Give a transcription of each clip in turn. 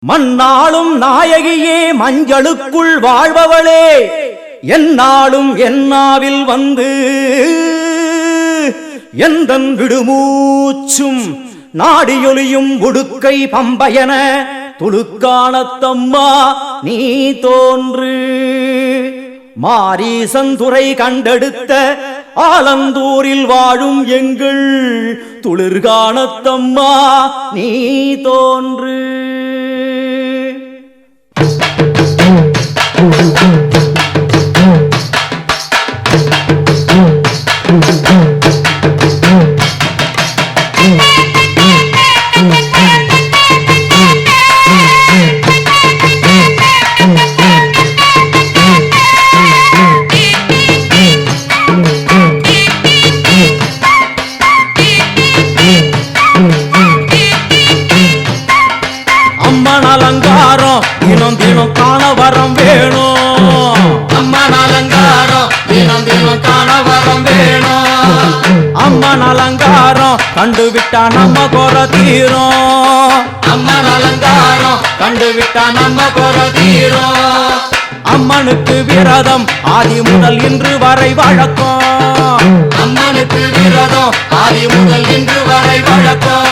மண்ணாளும் நாயகியே மஞ்சளுக்குள் வாழ்பவளே என்னாலும் என்னாவில் வந்து எந்தன் விடுமூச்சும் நாடியொலியும் உடுக்கை பம்பையன துளுக்கானத்தம்மா நீ தோன்று மாரீசந்துறை கண்டெடுத்த ஆலந்தூரில் வாழும் எங்கள் துளிர்கானத்தம்மா நீ தோன்று. அலங்காரம் தினம் தினம் காண வரம் வேணும். அம்மன் அலங்காரம் தினம் தினம் காண வரம் வேணும். அம்மன் அலங்காரம் கண்டுவிட்டா நம்ம குறை தீரும். அம்மன் அலங்காரம் கண்டுவிட்டா நம்ம குறை தீரும். அம்மனுக்கு விரதம் ஆதி முதல் இன்று வரை வழக்கம். அம்மனுக்கு விரதம் ஆதி முதல் இன்று வரை வழக்கம்.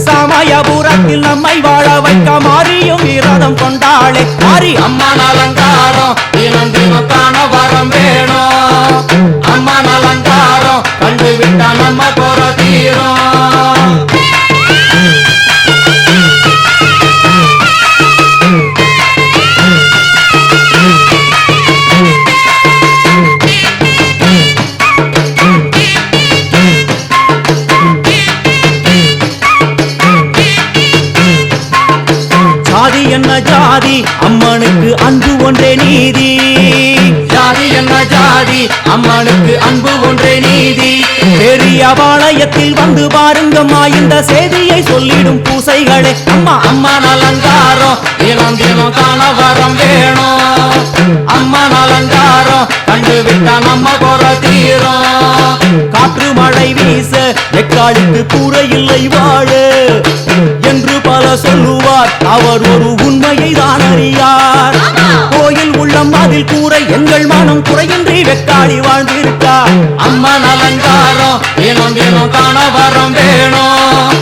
சமயபுரத்தில் நம்மை வாழ வைக்க மாறியும் விரதம் கொண்டாளே மாறி அம்மன் அலங்காரம் தினம் தினம் காண வரம் வேணும். அம்மன் அலங்காரம் கண்டுவிட்டா நம்ம குறை தீரும். ஜாதி என்ன ஜாதி அம்மனுக்கு அன்பு ஒன்றே நீதி. ஜாதி என்ன ஜாதி அம்மனுக்கு அன்பு ஒன்றே நீதி. பெரிய பாளையத்தில் வந்து பாருங்கம்மா இந்த செய்தியை சொல்லிடும் பூசைகளே. அம்மா அம்மன் அலங்காரம் தினம் தினம் காண வரம் வேணும். அம்மன் அலங்காரம் கண்டுவிட்டா நம்ம குறை தீரும். காற்று மழை வீச எக்காலுக்கு கூரை இல்லை வாழ என்று பல சொல்லுவார். அவர் ஒரு உண்மையை தான் அறியார். கோயில் உள்ளம் அதில் கூரை எங்கள் மனம் குறையின்றி வெக்காளி வாழ்ந்திருக்கார். அம்மன் அலங்காரம் தினம் தினம் காண வரம் வேணும்.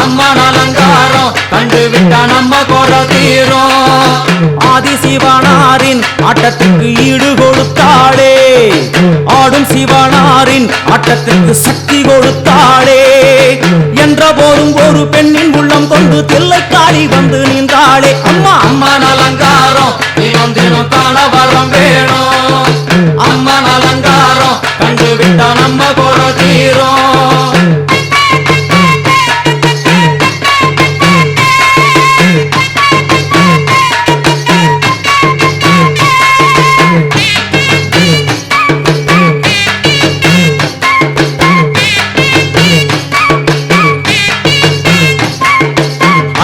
அம்மன் அலங்காரம் கண்டுவிட்டா நம்ம குறை தீரும். ஆதிசிவனாரின் ஆட்டத்துக்கு ஈடு கொடுத்தாளே. ஆடும் சிவனாரின் ஆட்டத்துக்கு சக்தி கொடுத்தாளே. என்ற போதும் ஒரு பெண்ணின் உள்ளம் கொண்டு தில்லைக்காளி வந்து நின்றாளே. அம்மா அம்மன் அலங்காரம் தினம் தினம் காண வரம் வேணும். அம்மன் அலங்காரம் கண்டுவிட்டா நம்ம குறை தீரும்.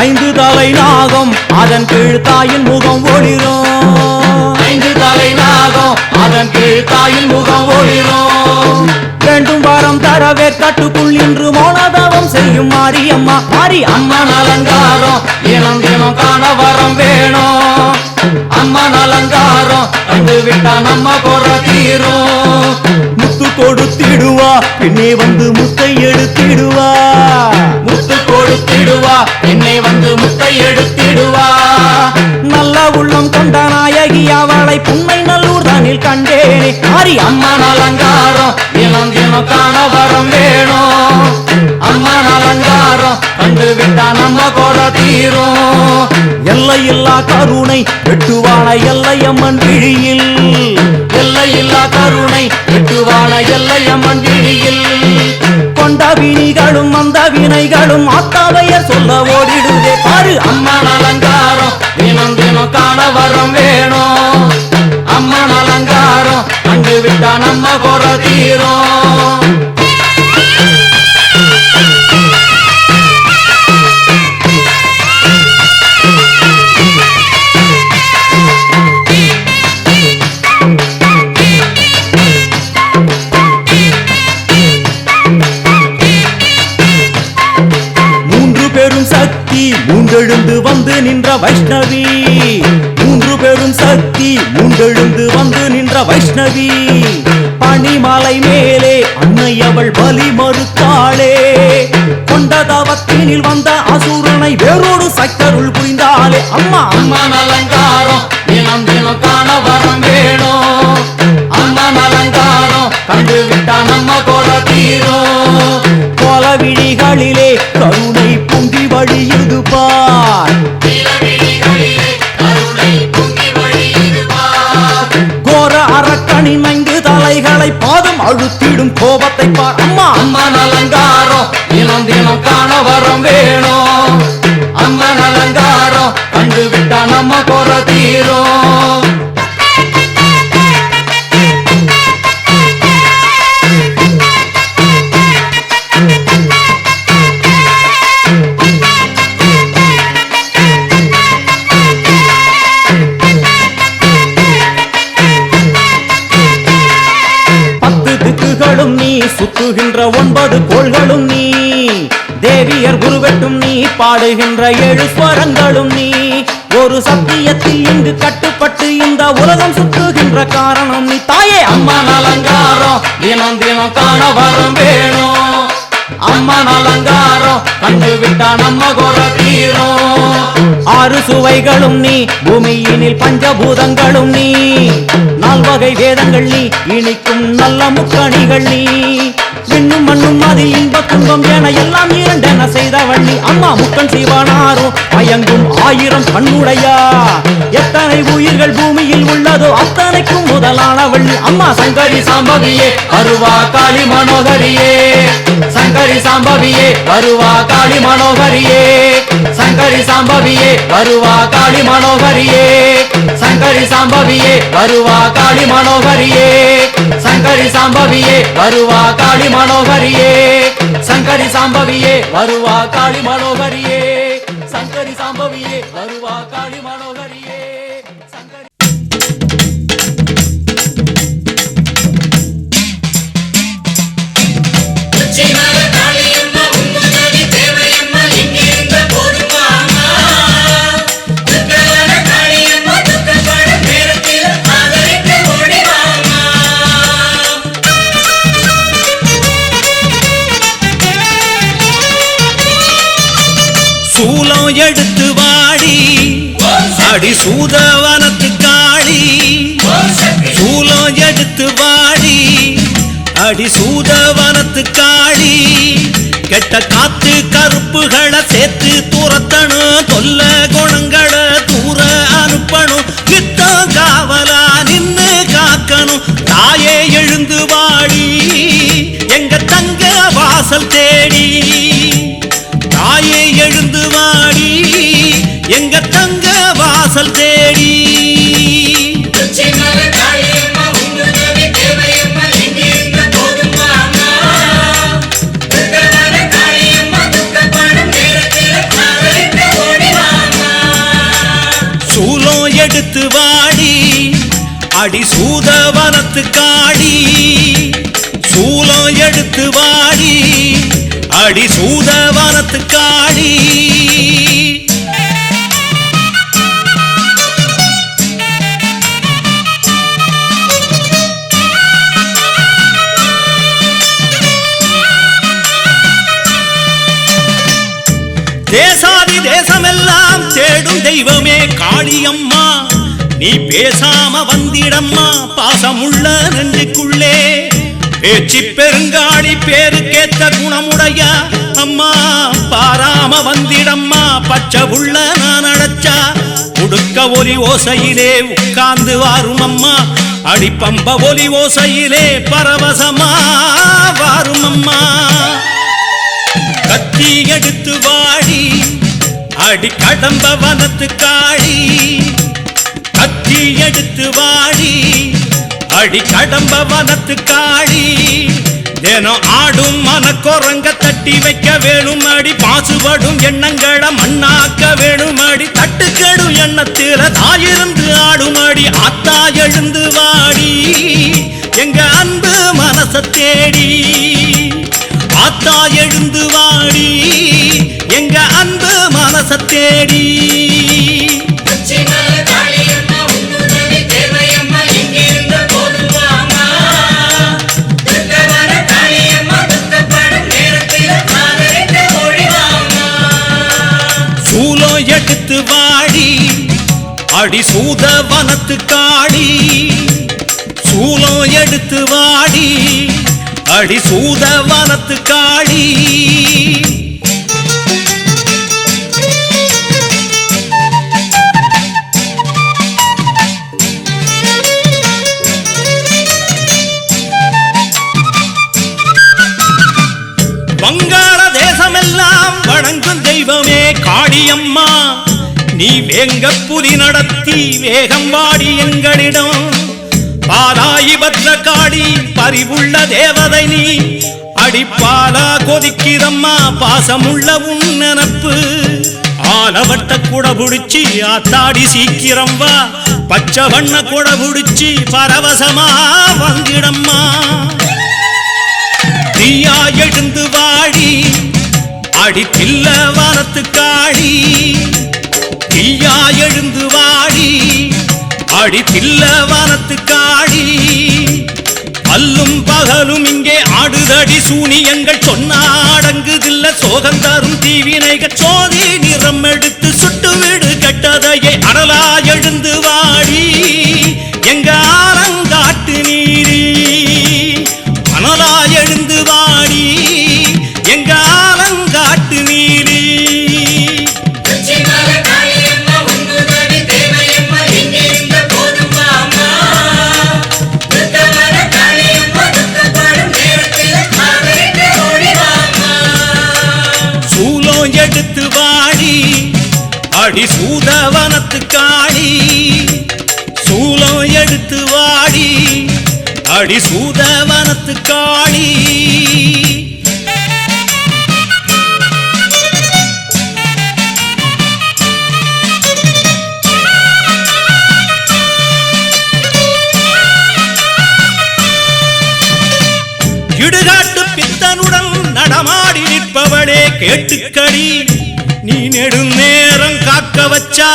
ஐந்து தலை நாகம் அதன் கீழ் தாயின் முகம் ஒளிரும். ஐந்து தலை நாகம் அதன் கீழ் தாயின் முகம் ஒளிரும். வேண்டும் வாரம் தரவே கட்டுக்குள் இன்று மோனதவம் செய்யும் மாரியம்மா மாரி அம்மன் அலங்காரம் தினம் தினம் காண வரம் வேணும். அம்மன் அலங்காரம் கண்டுவிட்டா நம்ம குறை தீரும். முத்து கொடுத்திடுவா பின்னே வந்து முத்தை எடுத்திடுவா. முத்து கொடுத்திடுவா என்னை வந்து முத்தை எடுத்திடுவா. நல்ல உள்ளம் கொண்ட நாயகி அவளை புன்னை நல்லூர் தானில் கண்டேனே. மாறி அம்மன் அலங்காரம் தினம் தினம் காண வரம் வேணும். அம்மன் அலங்காரம் கண்டுவிட்டா நம்ம குறை தீரும். எல்லையில்லா கருணை வெட்டுவான எல்லையம்மன் விழியில். எல்லையில்லா கருணை வெட்டுவான எல்லையம்மன் விழியில். கொண்ட வினிகளும் அந்த வினைகளும் ஆத்தாவையர் சொல்ல ஓடிடுதே. பாரு அம்மன் அலங்காரம் தினம் தினம் காண வரம் வேணும். அம்மன் அலங்காரம் கண்டுவிட்டா நம்ம குறை தீரும். மூன்று பெரும் சக்தி மூன்றெழுந்து வந்து வைஷ்ணவி, மூன்று பெரும் சக்தி மூண்டெழுந்து வந்து நின்ற வைஷ்ணவி. பனிமலை மேலே அன்னை அவள் பலி மறுத்தாளே, கொண்ட தவத்தினில் வந்த அசுரனை வேரோடு சக்கருள் புரிந்தாளே. அம்மா அம்மன் அலங்காரம் தினம் தினம் காண வரம் வேணும். அம்மன் அலங்காரம் கண்டு விட்டா நம்ம கொட தீரும். கோல விழிகளிலே கருணை பொங்கி வழியுது பார், கோர அரக்கனின் 5 தலைகளை பாதம் அழுத்திடும் கோபத்தை பார். அம்மா அம்மன் அலங்காரம் தினம் தினம் காண வரம் வேணும். அம்மன் அலங்காரம் கண்டு விட்டா நம்ம கொட தீரும். நீ சுத்துகின்ற 9 கோள்களும் நீ, தேவியர் குருவெட்டும் நீ, பாடுகின்ற 7 ஸ்வரங்களும் நீ. ஒரு சத்தியத்தில் இங்கு கட்டுப்பட்டு இந்த உலகம் சுத்துகின்ற காரணம் நீ தாயே. அம்மன் அலங்காரம் தினம் தினம் காண வரம் வேணும். அம்மன் அலங்காரம் கண்டு விட்டா நம்ம கொட தீரும். 6 சுவைகளும் நீ, பூமியினில் பஞ்சபூதங்களும் நீ, 4 வகை வேதங்கள் நீ, இனிக்கும் நல்ல முக்கணிகள் நீ. விண்ணும் மண்ணும் அதில் இன்ப துன்பம் என எல்லாம் இரண்டென செய்தவள் நீ. அம்மா முக்கன் சிவனாரும் மயங்கும் 1000 கண்ணுடையா, எத்தனை உயிர்கள் பூமியில் உள்ளதோ அத்தனைக்கும் முதலானவள் நீ. அம்மா சங்கரி சாம்பவியே வருவா காளி மனோகரியே. சங்கரி சாம்பவியே வருவா காளி மனோகரியே. சங்கரி சாம்பவியே வருவா காளி மனோகரியே. சங்கரி சாம்பவியே வருவா காளி மனோகரியே. சங்கரி சாம்பவியே வருவா காளி மனோகரியே. சங்கரி சாம்பவியே வருவா காளி மனோகரியே. சங்கரி சாம்பவியே வருவா காளி மனோகரியே. சங்கரி சூலம் எடுத்து வாடி அடி சூதவனத்து காளி. சூலம் எடுத்து வாடி அடி சூதவனத்து காளி. கெட்ட காத்து கருப்புகளை சேர்த்து துரத்தணும், தொல்ல குணங்களை தூர அனுப்பணும். யுத்தம் காவலா நின்னு காக்கணும். தாயே எழுந்து வாடி எங்க தங்க வாசல் தேடி. தாயே எழுந்து வாடி எங்க தங்க வாசல் தேடி. சூலம் எடுத்து வாடி அடி சூதவனத்து காளி. சூலம் எடுத்து வாடி அடி சூதவனத்து காளி. தேசாதி தேசமெல்லாம் தேடும் தெய்வமே காளியம்மா, நீ பேசாம வந்திடம்மா பாசமுள்ள நெஞ்சுக்குள்ளே. பேச்சு பெருங்காளி பேருக்கேத்த குணமுடைய அம்மா, பாராம வந்திடம்மா பச்சை உள்ள நான் அடைச்சா. உடுக்க ஒலி ஓசையிலே உட்கார்ந்து வாரும் அம்மா, அடிப்பம்ப ஒலி ஓசையிலே பரவசமா வாரும் அம்மா. கத்தி எடுத்து வாடி அடி கடம்ப வனத்து காளி. கத்தி எடுத்து வாடி அடி கடம்ப வனத்து காளி. தினம் ஆடும் மனக்குரங்க தட்டி வைக்க வேணும் அடி. பாசுபடும் எண்ணங்களை மண்ணாக்க வேணும் அடி. தட்டுக்கெடும் எண்ணத்தில தாயிருந்து ஆடும் அடி. ஆத்தா எழுந்து வாடி எங்க அன்பு மனச தேடி. ஆத்தா எழுந்து வாடி எங்க அன்பு மனச அரச தேடி சூலம் எடுத்து வாடி அடி சூத வனத்து காடி சூலம் எடுத்து வாடி அடி சூத வனத்து காடி வங்காள தேசமெல்லாம் வணங்கும் தெய்வமே காளியம்மா நீ வேங்க புலி நடத்தி வேகம் வாடி எங்களிடம் பாலாயி பத்ர காளி பரிவுள்ள தேவதை நீ அடிப்பாலா கொதிக்கிறம்மா பாசமுள்ள உன் நினப்பு ஆலவட்ட கூட புடிச்சி ஆத்தாடி சீக்கிரம் வா பச்சை வண்ண கூட புடிச்சி பரவசமா வந்திடம்மா தீயா எழுந்து வாடி அடி தில்ல வானத்து காடி தீயா எழுந்து வாடி அடி தில்ல வானத்து காடி அல்லும் பகலும் இங்கே ஆடுதடி சூனியங்கள் சொன்னாடங்குதில்ல சோகந்தாரும் தீவினைகள் சோதி நிறம் எடுத்து சுட்டு விடு கட்டதையை அடலா எழுந்து வாடி எங்க ஆலங்காட்டு நீரி அனலா எழுந்து வாடி எங்க ஆலங்காட்டு நீரி சூலம் எடுத்து வாடி அடி சூதவனத்து காடி சூலம் எடுத்து வாடி அடி சூதவனத்து காடி இடுகாட்டு பித்தனுடன் நடமாடி நிற்பவளே கேட்டுக்கடி நீ நெடுநேரம் காக்க வச்சா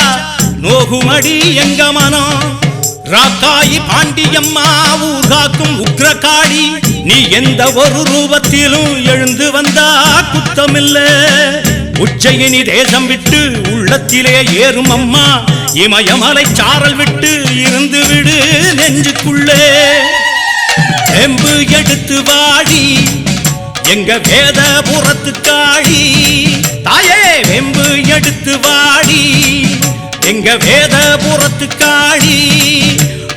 நோகுமடி எங்க மனம் ராக்காயி பாண்டியம்மா ஊர் காக்கும் உக்ரகாடி நீ எந்த ஒரு ரூபத்திலும் எழுந்து வந்தா குத்தமில்ல உச்சயினி தேசம் விட்டு உள்ளத்திலே ஏறும் அம்மா இமயமலை சாரல் விட்டு இருந்து விடு நெஞ்சுக்குள்ளே செம்பு எடுத்து வாடி எங்க வேதபுரத்து காடி தாயே வெம்பு எடுத்து வாடி எங்க வேதபுரத்து காடி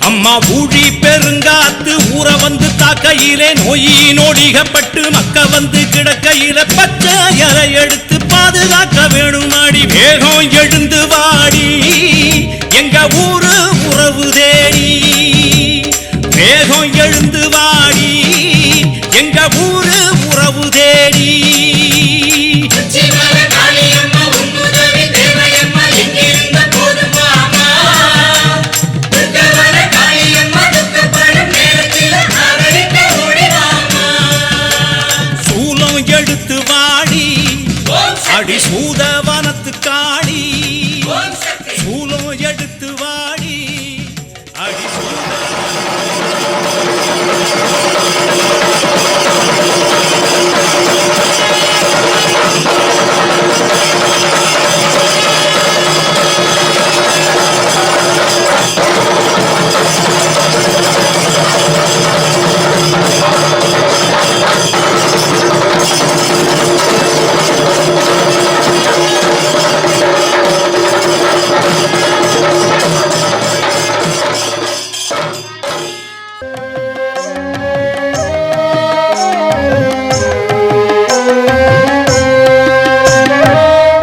அம்மா ஊழி பெருங்காத்து ஊற வந்து தாக்கையிலே நோயி நோடிகப்பட்டு மக்க வந்து கிடக்கையில பச்சை இலை எடுத்து பாதுகாக்க வேணுமாடி வேகம் எழுந்து வாடி எங்க ஊரு உறவு தேடி வேகம் எழுந்து வாடி எங்க ஊரு உறவு தேடி சூலம் எடுத்து வாடி அடி சூதவனத்து காடி சூலம் எடுத்து வாடி அடி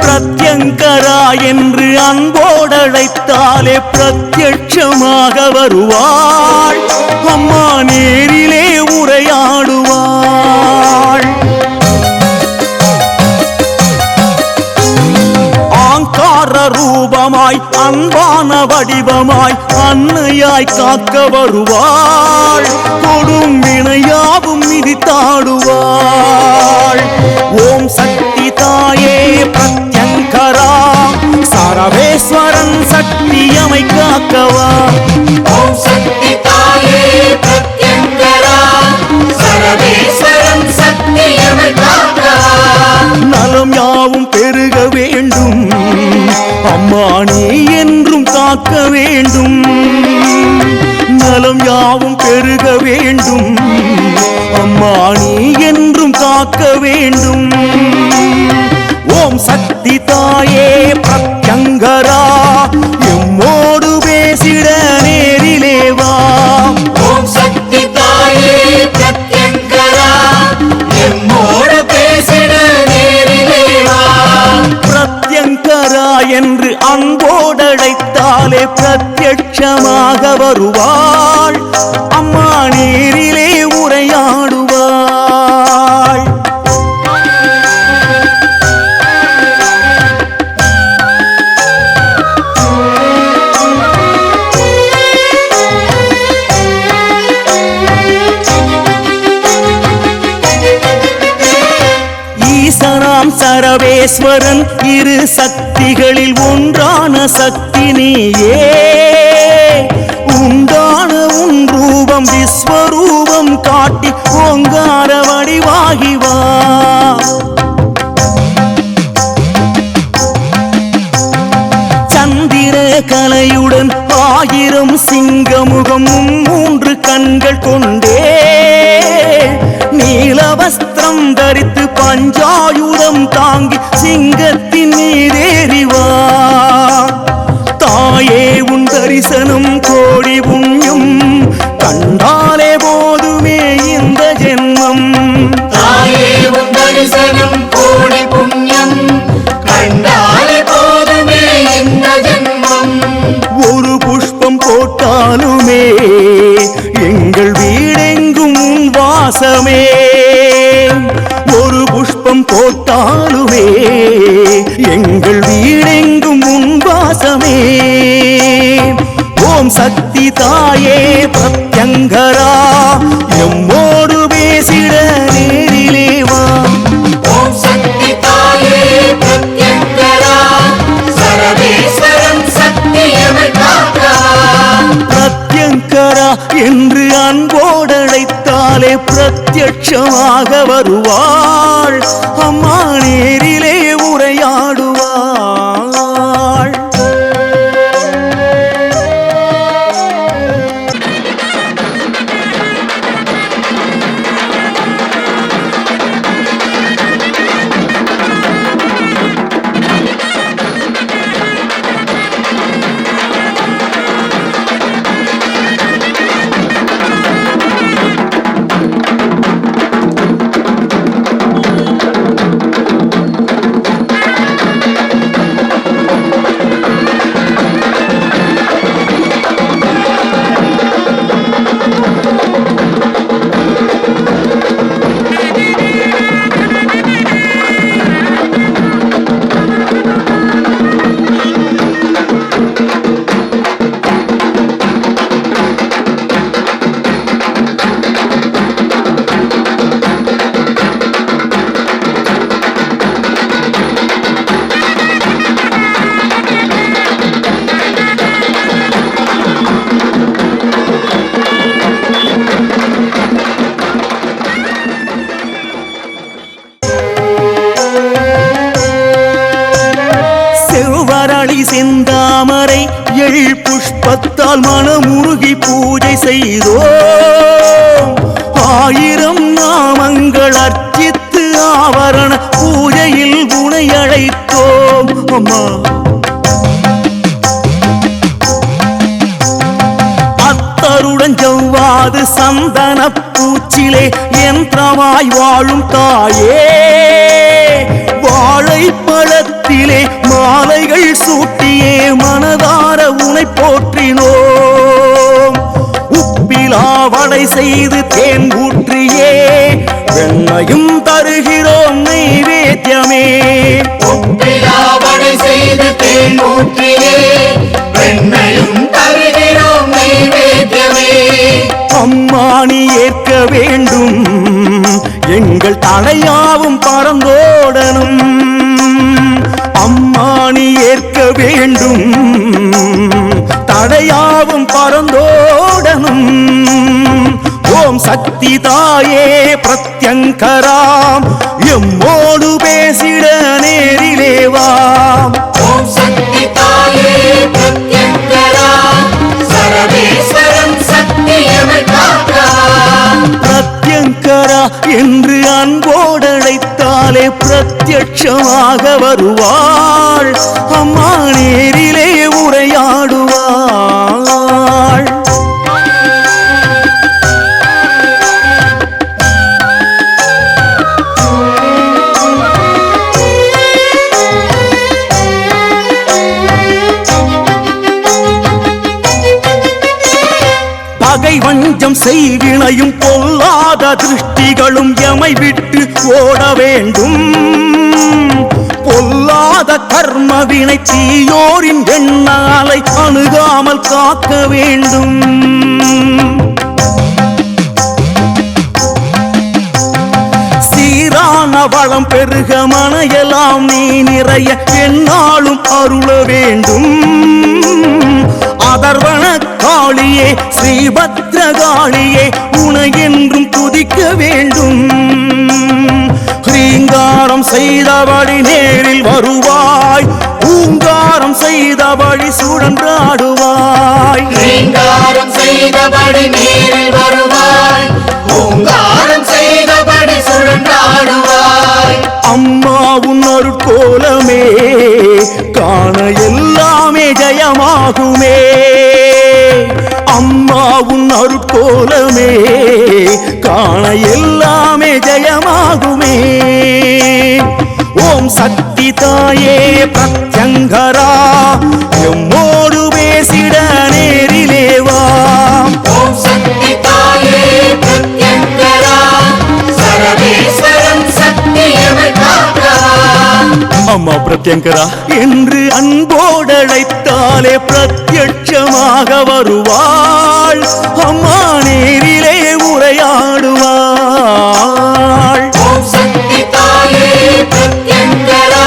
பிரத்யங்கரா என்று அன்போடழைத்தாலே பிரத்யட்சமாக வருவாள் அம்மா நேரிலே உரையாடுவாள் ஆங்கார ரூபமாய் அன்பான வடிவமாய் அன்னையாய் காக்க வருவாள் கொடும் வினையாவும் மிதித்தாடுவாள் ஓம் சக்தி தாயே பிரத்யங்கரா பிரத்யங்கரா சரவேஸ்வரன் சக்தியமை காக்கவா ஓம் சக்தி தாயே பிரத்யங்கரா சரவேஸ்வரன் சக்தியமை காக்கவா நலம் யாவும் பெருக வேண்டும் அம்மா நீ என்றும் காக்க வேண்டும் நலம் யாவும் பெருக வேண்டும் அம்மா நீ என்றும் காக்க வேண்டும் ஓம் சக்தி தாயே பிரத்யங்கரா எம்மோடு பேசிட நேரிலே வா ஓம் சக்தி தாயே பிரத்யங்கரா எம்மோடு பேசிட நேரிலே வா பிரத்யங்கரா என்று அன்போடழைத்தாலே பிரத்யட்சமாக வருவாள் அம்மா நேரிலே உரையாடுவாள் ஈசனாம் சரவேஸ்வரன் இரு சக்திகளில் ஒன்றான சக்தி நீயே உண்டான உன் ரூபம் விஸ்வரூபம் காட்டி ஓங்கார வடிவாகி வா சந்திர கலையுடன் ஆயிரம் சிங்கமுகம் மூன்று கண்கள் கொண்டே நீல வஸ்திரம் தரித்து பஞ்சாயுதம் தாங்கி சிங்கத்தின் மீதேறிவா தாயே உன் தரிசனம் கோடி புண்ணியம் கண்டாலே போதுமே இந்த ஜென்மம் தாயே உன் தரிசனம் கோடி புண்ணியம் கண்டாலே போதுமே இந்த ஜென்மம் ஒரு புஷ்பம் போட்டாலுமே எங்கள் வீடெங்கும் உன் வாசமே ஒரு புஷ்பம் போட்டாலுமே எங்கள் வீடெங்கும் உன் வாசமே ஓம் சக்தி தாயே பிரத்யங்கரா எம்மோடு பேசிட நேரிலே வா ஓம் சக்தி தாயே பிரத்யங்கரா சரவேஸ்வரன் சக்தியமை காக்கவா பிரத்யங்கரா என்று அன்போடழைத்தாலே பிரத்யட்சமாக வருவாள் அம்மா நேரிலே உரையாடுவாள் செவ்வரளி செந்தாமரை எள் புஷ்பத்தால் மனமுருகி பூஜை செய்தோம் ஆயிரம் நாமங்கள் அர்ச்சித்து ஆவரண பூஜையில் உனை அழைத்தோம் அம்மா அத்தருடன் செவ்வாது சந்தன பூச்சிலே யந்திரமாய் வாழும் தாயே வாழைப்பழத்திலே மாலைகள் சூட்டியே மனதார உனை போற்றினோம் உப்பிலா வடை செய்து தேன் ஊற்றியே வெண்ணையும் தருகிறோம் நைவேத்தியமே உப்பிலா வடை செய்து தேன் ஊற்றியே வெண்ணையும் தருகிறோம் நைவேத்தியமே அம்மா நீ ஏற்க வேண்டும் எங்கள் தலையாவும் பறந்தோடனும் அம்மா அலையாவும் பரந்தோடனும் ஓம் சக்தி தாயே பிரத்யங்கராம் எம்மோடு பேசிட நேரிலேவாம் ஓம் சக்தி தாயே பிரத்யங்கரா சரவேஸ்வரன் சக்தியமை காக்கலாம் பிரத்யங்கரா என்று அன்போடழைத்தாலே பிரத்யட்சமாக வருவாள் அம்மா நேரிலே உரையாடுவாள் பகை வஞ்சம் செய்வினையும் பொல்லாத திருஷ்டிகளும் எமை விட்டு ஓட வேண்டும் பொல்லாத கர்மவினை தீயோரின் எண்ணாலை அணுகாமல் காக்க வேண்டும் சீரான வளம் பெருக மனையெல்லாம் நீ நிறைய எந்நாளும் அருள வேண்டும் அதர்வன காளியே ஸ்ரீபத்ரகாளியே உனை என்றும் துதிக்க வேண்டும் ஹ்ரீங்காரம் செய்தபடி நேரில் வருவாய் பூங்காரம் செய்தபடி சுழன்றாடுவாய் ரீங்காரம் செய்தபடி நேரில் வருவாய் பூங்காரம் செய்தபடி சுழன்றாடுவாய் அம்மா உன் அருட்கோலமே காண எல்லாமே ஜெயமாகுமே அம்மா உன் அருட்கோலமே காண எல்லாமே ஜெயமாகுமே ஓம் சக்தி தாயே பிரத்யங்கரா எம்மோடு பேசிட நேரிலேவாம் ஓம் சக்தி தாயே பிரத்யங்கரா சரவேஸ்வரன் சக்தியமை காக்கலாம் அம்மா பிரத்யங்கரா என்று அன்போடழைத்தாலே பிரத்யட்சமாக வருவாள் அம்மா நேரிலே உரையாடுவாள் ஓம் சக்தி தாயே பிரத்யங்கரா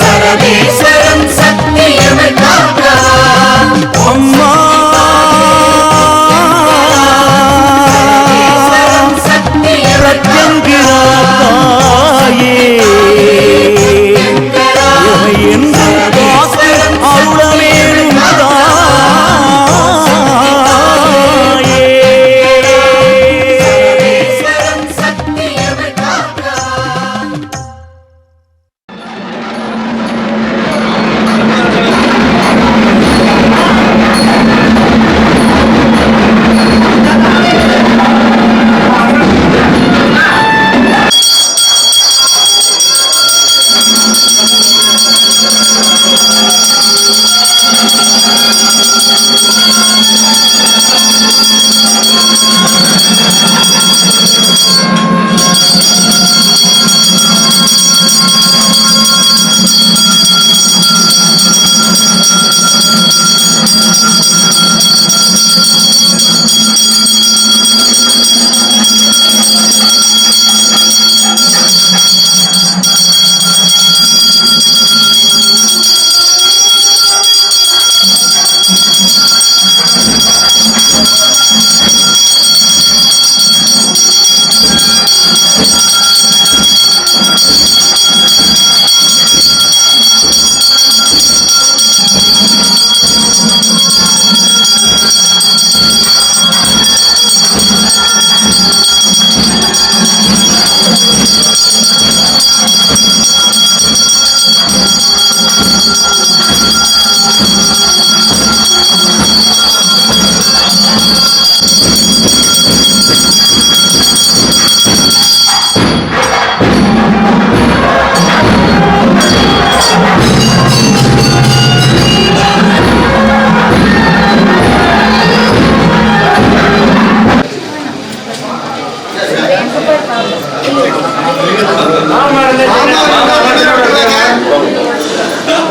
சரவேஸ்வரன் சக்தியமை காக்கலாம் அம்மா சக்தியமை பிரத்யங்கரா தாயே எமை என்றும் காத்து அருளமேலும் தாயே சரவேஸ்வரன் சக்தியமை காக்கலாம்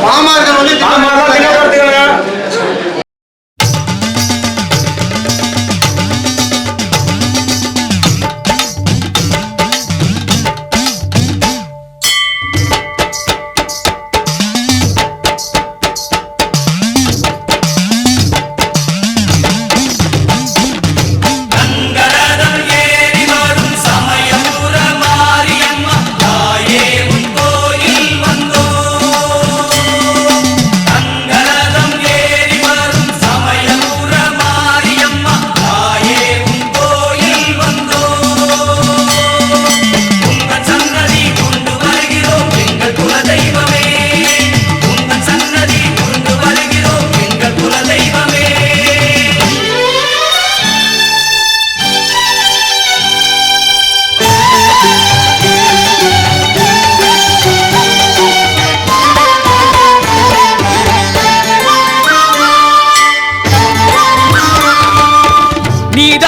மாமார்கள் வந்து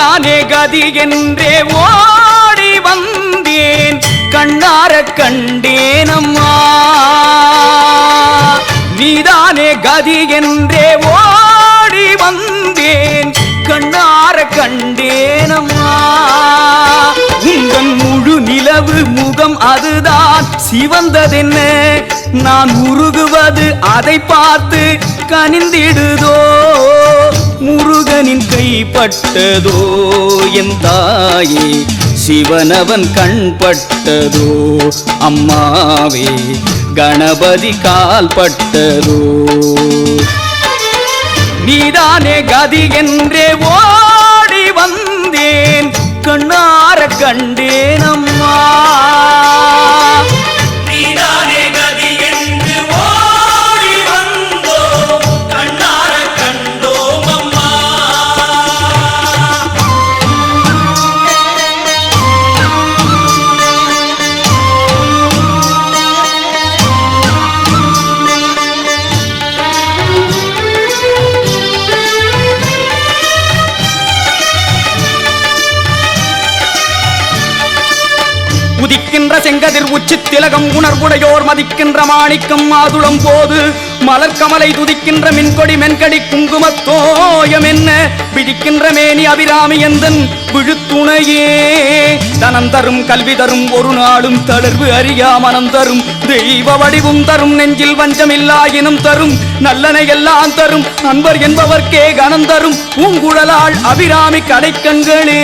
நீதானே கதி என்றே ஓடி வந்தேன் கண்ணார கண்டேனம்மா நீதானே கதி என்றே ஓடி வந்தேன் கண்ணார கண்டேனம்மா உங்கள் முழு நிலவு முகம் அதுதான் சிவந்ததென்ன நான் உருகுவது அதை பார்த்து கனிந்திடுதோ முருகனின் கைப்பட்டதோ என் தாயே சிவனவன் கண்பட்டதோ அம்மாவே கணபதி கால்பட்டதோ நீதானே கதி என்றே ஓடி வந்தேன் கண்ணார கண்டேனம்மா நீதானே கதி என்று ஓடி வந்தோ கண்ணார கண்டோம் அம்மா உதிக்கின்ற செங்கதிர் உச்சி திலகம் உணர்வுடையோர் மதிக்கின்ற மாணிக்கம் மாதுளம் போது மலர்கமலை துதிக்கின்ற மின்கொடி மென்கடி குங்குமத்தோயம் என்ன பிடிக்கின்ற மேனி அபிராமி எந்தன் விழுத்துணையே தனம் தரும் கல்வி தரும் ஒரு நாளும் தளர்வு அறியா மனம் தரும் தெய்வ வடிவும் தரும் நெஞ்சில் வஞ்சமில்லா இனம் தரும் நல்லனை எல்லாம் தரும் அன்பர் என்பவர்க்கே கனம் தரும் பூங்குழலாள் அபிராமி கடைக்கண்களே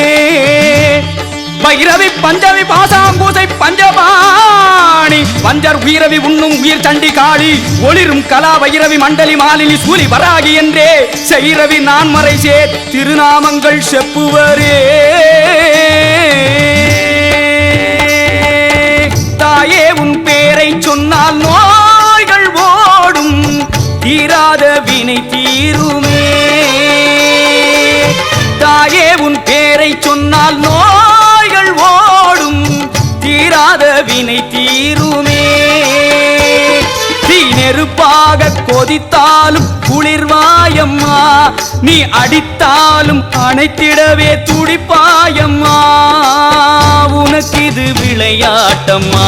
பைரவி பஞ்சவி பாசாம்பூசை பஞ்சபாணி பஞ்சர் உயிரவி உண்ணும் உயிர் சண்டி காளி ஒளிரும் கலா வைரவி மண்டலி மாலினி சூலி வராகி என்றே செய்ரவி நான் மறை சேர் திருநாமங்கள் செப்புவரே தாயே உன் பேரை சொன்னால் நோய்கள் ஓடும் தீராத வினை தீருமே தாயே உன் பேரை சொன்னால் நோய்கள் ஓடும் தீராத வினை தீருமே தீ நெருப்பாக கொதித்தாலும் குளிர்வாயம்மா நீ அடித்தாலும் அணைத்திடவே துடிப்பாயம்மா உனக்கு இது விளையாட்டம்மா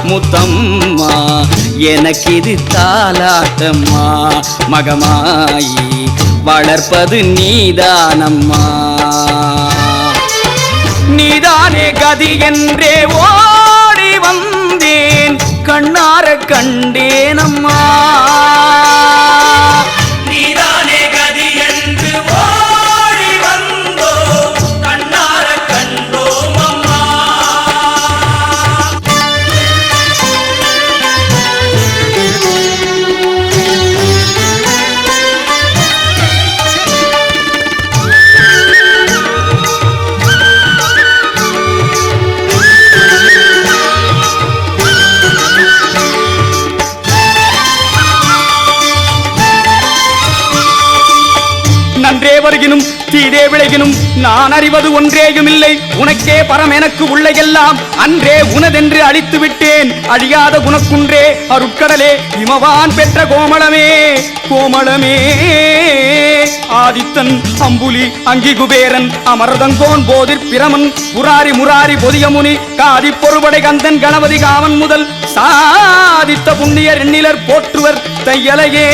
முத்தம்மா எனக்கு இது தாலாட்டம்மா மகமாயி வளர்ப்பது நீதானம்மா நீதானே கதி என்றே ஓடி வந்தேன் கண்ணார கண்டேனம்மா நீதானே கதி என்று ஓடி வந்தோ கண்ணார கண்டோம் அம்மா நன்றே வருகினும் தீதே விளைகினும் நான் அறிவது ஒன்றேயும் இல்லை உனக்கே பரம் எனக்கு உள்ள எல்லாம் அன்றே உனதென்று அழித்து விட்டேன் அழியாத குணக்குன்றே அருட்கடலே இமவான் பெற்ற கோமளமே கோமளமே ஆதித்தன் அம்புலி அங்கி குபேரன் அமரதங்கோன் போதிற் பிரமன் புராரி முராரி பொதியமுனி காதி பொறுபடை கந்தன் கணபதி காமன் முதல் சாதித்த புண்ணியர் எண்ணிலர் போற்றுவர் தையலையே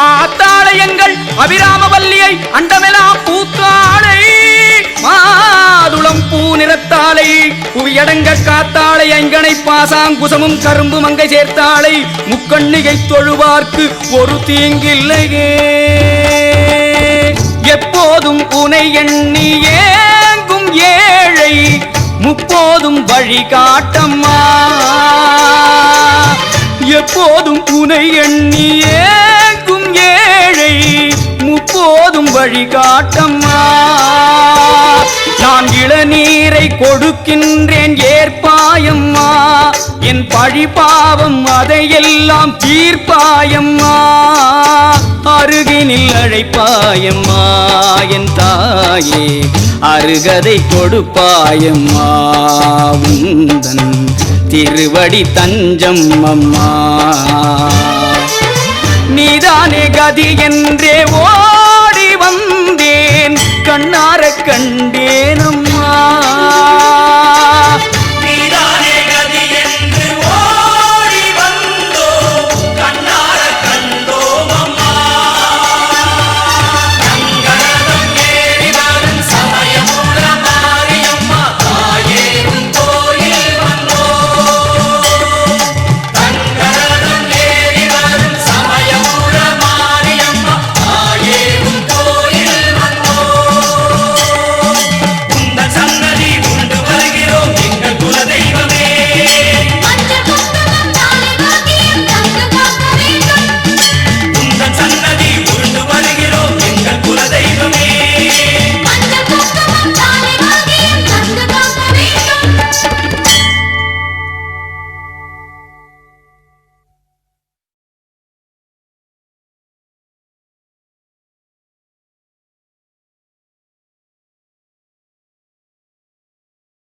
ஆத்தாளையங்கள் அபிராமவல்லியை அண்டமெலாம் பூத்தாளை மாதுளம் பூ நிறத்தாளை புவியடங்க காத்தாளை ஐங்கனை பாசாங்குசமும் கரும்பு மங்கை சேர்த்தாளை முக்கண்ணிகை தொழுவார்க்கு ஒரு தீங்கில்லையே எப்போதும் உனை எண்ணி ஏங்கும் ஏழை முப்போதும் வழி காட்டம்மா எப்போதும் உனை எண்ணி ஏங்கும் ஏழை முப்போதும் வழி காட்டம்மா நான் இளநீரை கொடுக்கின்றேன் ஏற்பாயம்மா என் பழி பாவம் அதையெல்லாம் தீர்ப்பாயம்மா அருகினில் அழைப்பாயம்மா என் தாயே அருகதை கொடுப்பாயம்மா உந்தன் திருவடி தஞ்சம் அம்மா நீதானே கதி என்றே